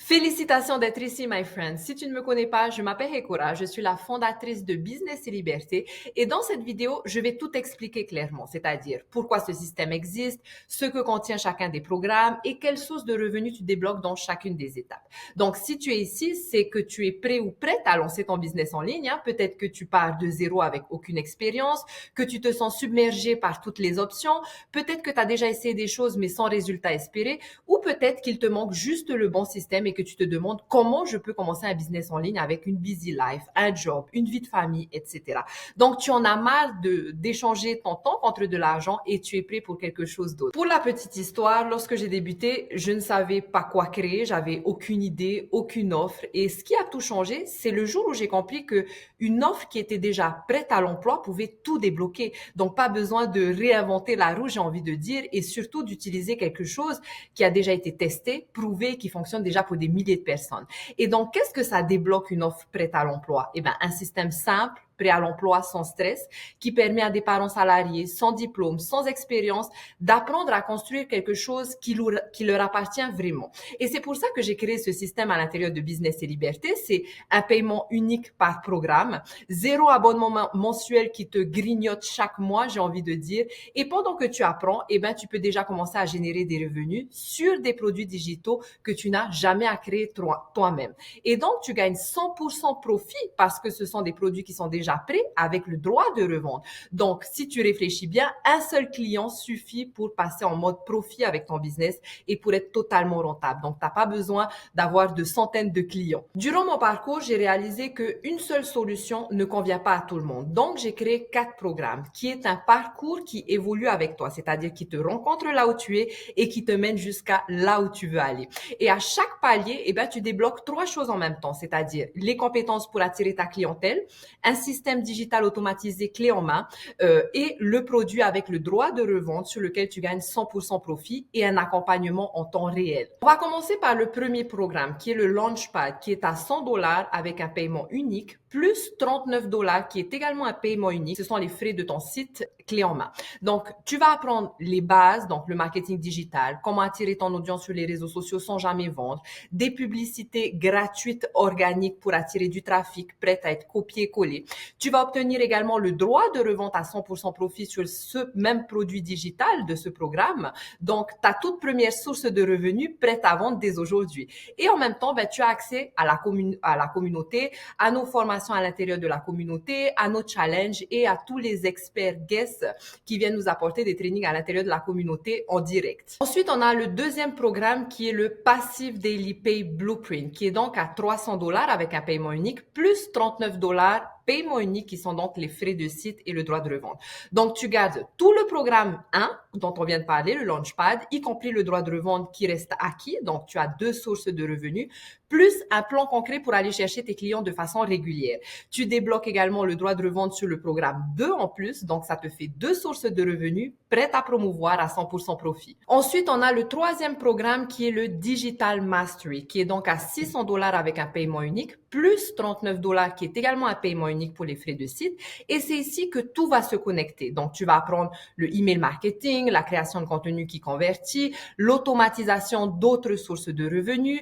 Félicitations d'être ici, my friend. Si tu ne me connais pas, je m'appelle Hekora, je suis la fondatrice de Business et Liberté et dans cette vidéo, je vais tout expliquer clairement, c'est-à-dire pourquoi ce système existe, ce que contient chacun des programmes et quelles sources de revenus tu débloques dans chacune des étapes. Donc, si tu es ici, c'est que tu es prêt ou prête à lancer ton business en ligne, hein. Peut-être que tu pars de zéro avec aucune expérience, que tu te sens submergé par toutes les options, peut-être que tu as déjà essayé des choses mais sans résultat espéré, ou peut-être qu'il te manque juste le bon système et que tu te demandes comment je peux commencer un business en ligne avec une busy life, un job, une vie de famille, etc. Donc, tu en as marre d'échanger ton temps contre de l'argent et tu es prêt pour quelque chose d'autre. Pour la petite histoire, lorsque j'ai débuté, je ne savais pas quoi créer, j'avais aucune idée, aucune offre. Et ce qui a tout changé, c'est le jour où j'ai compris que une offre qui était déjà prête à l'emploi pouvait tout débloquer. Donc, pas besoin de réinventer la roue, j'ai envie de dire, et surtout d'utiliser quelque chose qui a déjà été testé, prouvé, qui fonctionne déjà pour des milliers de personnes. Et donc, qu'est-ce que ça débloque une offre prête à l'emploi? Eh bien, un système simple, prêt à l'emploi sans stress, qui permet à des parents salariés, sans diplôme, sans expérience, d'apprendre à construire quelque chose qui leur appartient vraiment. Et c'est pour ça que j'ai créé ce système à l'intérieur de Business et Liberté. C'est un paiement unique par programme, zéro abonnement mensuel qui te grignote chaque mois, j'ai envie de dire. Et pendant que tu apprends, eh ben, tu peux déjà commencer à générer des revenus sur des produits digitaux que tu n'as jamais à créer toi-même. Et donc, tu gagnes 100% profit parce que ce sont des produits qui sont déjà prêts avec le droit de revendre. Donc, si tu réfléchis bien, un seul client suffit pour passer en mode profit avec ton business et pour être totalement rentable. Donc, tu n'as pas besoin d'avoir de centaines de clients. Durant mon parcours, j'ai réalisé qu'une seule solution ne convient pas à tout le monde. Donc, j'ai créé 4 programmes qui est un parcours qui évolue avec toi, c'est-à-dire qui te rencontre là où tu es et qui te mène jusqu'à là où tu veux aller. Et à chaque palier, eh ben, tu débloques 3 choses en même temps, c'est-à-dire les compétences pour attirer ta clientèle, un système digital automatisé clé en main et le produit avec le droit de revente sur lequel tu gagnes 100% profit et un accompagnement en temps réel. On va commencer par le premier programme qui est le Launchpad qui est à $100 avec un paiement unique plus $39 qui est également un paiement unique. Ce sont les frais de ton site clé en main. Donc, tu vas apprendre les bases, donc le marketing digital, comment attirer ton audience sur les réseaux sociaux sans jamais vendre, des publicités gratuites organiques pour attirer du trafic prêt à être copié-collé. Tu vas obtenir également le droit de revente à 100% profit sur ce même produit digital de ce programme. Donc, ta toute première source de revenus prête à vendre dès aujourd'hui. Et en même temps, ben, tu as accès à la communauté, à nos formations à l'intérieur de la communauté, à nos challenges et à tous les experts guests qui viennent nous apporter des trainings à l'intérieur de la communauté en direct. Ensuite, on a le deuxième programme qui est le Passive Daily Pay Blueprint, qui est donc à $300 avec un paiement unique, plus $39 paiement unique qui sont donc les frais de site et le droit de revente. Donc, tu gardes tout le programme 1 dont on vient de parler, le Launchpad, y compris le droit de revente qui reste acquis. Donc, tu as 2 sources de revenus, plus un plan concret pour aller chercher tes clients de façon régulière. Tu débloques également le droit de revente sur le programme 2 en plus. Donc, ça te fait 2 sources de revenus prêtes à promouvoir à 100% profit. Ensuite, on a le troisième programme qui est le Digital Mastery, qui est donc à $600 avec un paiement unique, plus $39 qui est également un paiement unique pour les frais de site. Et c'est ici que tout va se connecter. Donc, tu vas apprendre le email marketing, la création de contenu qui convertit, l'automatisation d'autres sources de revenus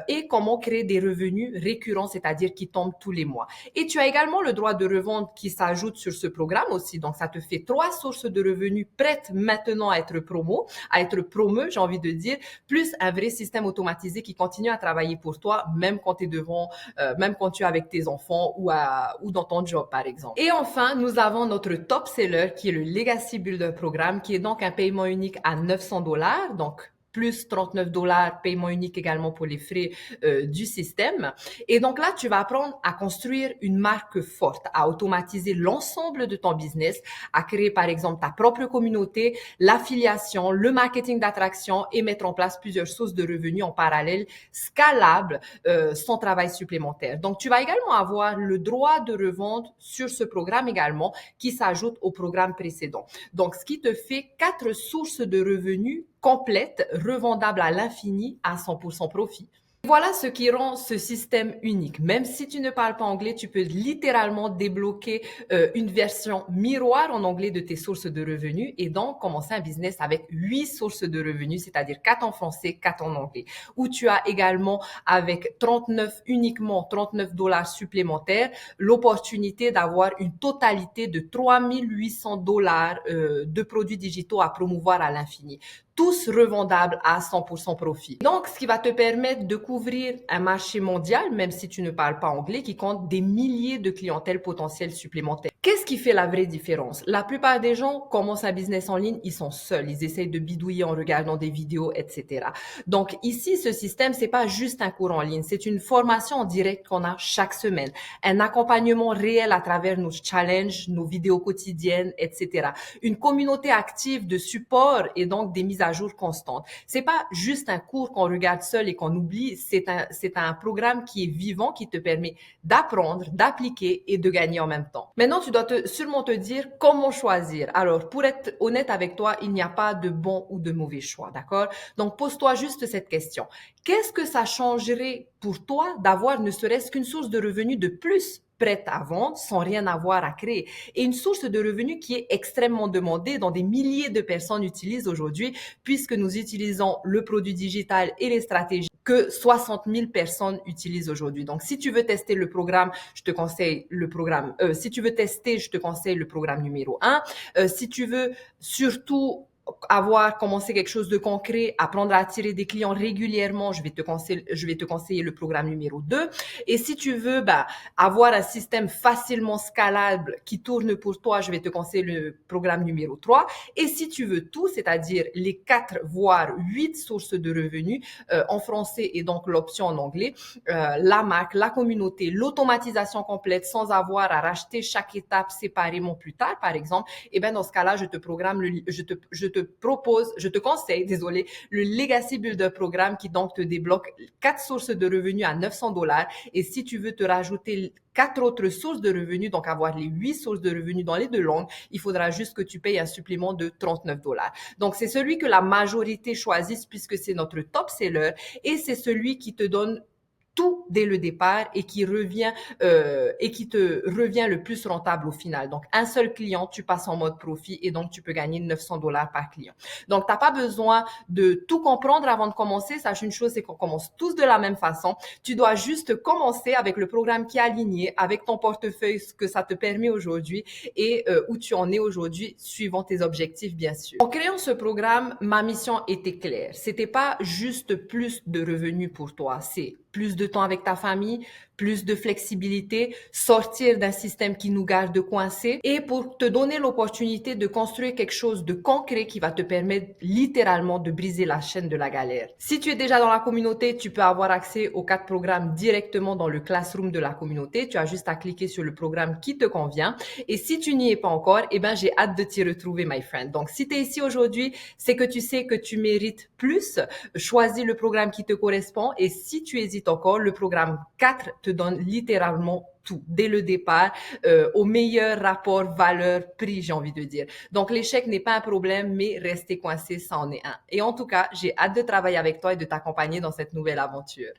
et comment créer des revenus récurrents, c'est-à-dire qui tombent tous les mois. Et tu as également le droit de revente qui s'ajoute sur ce programme aussi. Donc, ça te fait 3 sources de revenus prêtes maintenant à être promeux, j'ai envie de dire, plus un vrai système automatisé qui continue à travailler pour toi, même quand tu es même quand tu es avec tes enfants ou dans ton job, par exemple. Et enfin, nous avons notre top seller qui est le Legacy Builder Programme, qui est donc un paiement unique à $900. Donc, plus $39 paiement unique également pour les frais du système. Et donc là, tu vas apprendre à construire une marque forte, à automatiser l'ensemble de ton business, à créer par exemple ta propre communauté, l'affiliation, le marketing d'attraction et mettre en place plusieurs sources de revenus en parallèle, scalables, sans travail supplémentaire. Donc, tu vas également avoir le droit de revente sur ce programme également qui s'ajoute au programme précédent. Donc, ce qui te fait 4 sources de revenus complètes, revendables à l'infini à 100% profit. Voilà ce qui rend ce système unique. Même si tu ne parles pas anglais, tu peux littéralement débloquer une version miroir en anglais de tes sources de revenus et donc commencer un business avec 8 sources de revenus, c'est-à-dire 4 en français, 4 en anglais. Où tu as également avec 39, uniquement 39 dollars supplémentaires, l'opportunité d'avoir une totalité de 3800 dollars de produits digitaux à promouvoir à l'infini, tous revendables à 100% profit. Donc, ce qui va te permettre de couvrir un marché mondial, même si tu ne parles pas anglais, qui compte des milliers de clientèles potentielles supplémentaires. Qu'est-ce qui fait la vraie différence? La plupart des gens commencent un business en ligne, ils sont seuls, ils essayent de bidouiller en regardant des vidéos, etc. Donc ici, ce système, c'est pas juste un cours en ligne, c'est une formation en direct qu'on a chaque semaine, un accompagnement réel à travers nos challenges, nos vidéos quotidiennes, etc. Une communauté active de support et donc des mises à jour constantes. C'est pas juste un cours qu'on regarde seul et qu'on oublie, c'est un programme qui est vivant, qui te permet d'apprendre, d'appliquer et de gagner en même temps. Maintenant, tu dois sûrement te dire comment choisir. Alors, pour être honnête avec toi, il n'y a pas de bon ou de mauvais choix, d'accord? Donc, pose-toi juste cette question. Qu'est-ce que ça changerait pour toi d'avoir ne serait-ce qu'une source de revenus de plus prête à vendre sans rien avoir à créer et une source de revenus qui est extrêmement demandée dont des milliers de personnes utilisent aujourd'hui puisque nous utilisons le produit digital et les stratégies que 60 000 personnes utilisent aujourd'hui. Donc, si tu veux tester le programme, je te conseille le programme. Si tu veux tester, je te conseille le programme numéro 1. Si tu veux surtout commencé quelque chose de concret, apprendre à attirer des clients régulièrement, je vais te conseiller le programme numéro 2. Et si tu veux avoir un système facilement scalable qui tourne pour toi, je vais te conseiller le programme numéro 3. Et si tu veux tout, c'est-à-dire les 4 voire 8 sources de revenus en français et donc l'option en anglais, la marque, la communauté, l'automatisation complète sans avoir à racheter chaque étape séparément plus tard, par exemple, et bien dans ce cas-là, je te conseille, désolé, le Legacy Builder Programme qui donc te débloque 4 sources de revenus à 900 dollars. Et si tu veux te rajouter 4 autres sources de revenus, donc avoir les 8 sources de revenus dans les 2 langues, il faudra juste que tu payes un supplément de 39 dollars. Donc, c'est celui que la majorité choisissent puisque c'est notre top seller et c'est celui qui te donne tout dès le départ et qui te revient le plus rentable au final. Donc, un seul client, tu passes en mode profit et donc tu peux gagner 900 dollars par client. Donc, t'as pas besoin de tout comprendre avant de commencer. Sache une chose, c'est qu'on commence tous de la même façon. Tu dois juste commencer avec le programme qui est aligné, avec ton portefeuille, ce que ça te permet aujourd'hui et où tu en es aujourd'hui, suivant tes objectifs, bien sûr. En créant ce programme, ma mission était claire. C'était pas juste plus de revenus pour toi, c'est plus de temps avec ta famille, plus de flexibilité, sortir d'un système qui nous garde coincés et pour te donner l'opportunité de construire quelque chose de concret qui va te permettre littéralement de briser la chaîne de la galère. Si tu es déjà dans la communauté, tu peux avoir accès aux 4 programmes directement dans le classroom de la communauté. Tu as juste à cliquer sur le programme qui te convient. Et si tu n'y es pas encore, eh ben, j'ai hâte de t'y retrouver, my friend. Donc, si tu es ici aujourd'hui, c'est que tu sais que tu mérites plus. Choisis le programme qui te correspond et si tu hésites encore, le programme 4 te donne littéralement tout dès le départ au meilleur rapport valeur-prix, j'ai envie de dire. Donc l'échec n'est pas un problème, mais rester coincé, ça en est un. Et en tout cas, j'ai hâte de travailler avec toi et de t'accompagner dans cette nouvelle aventure.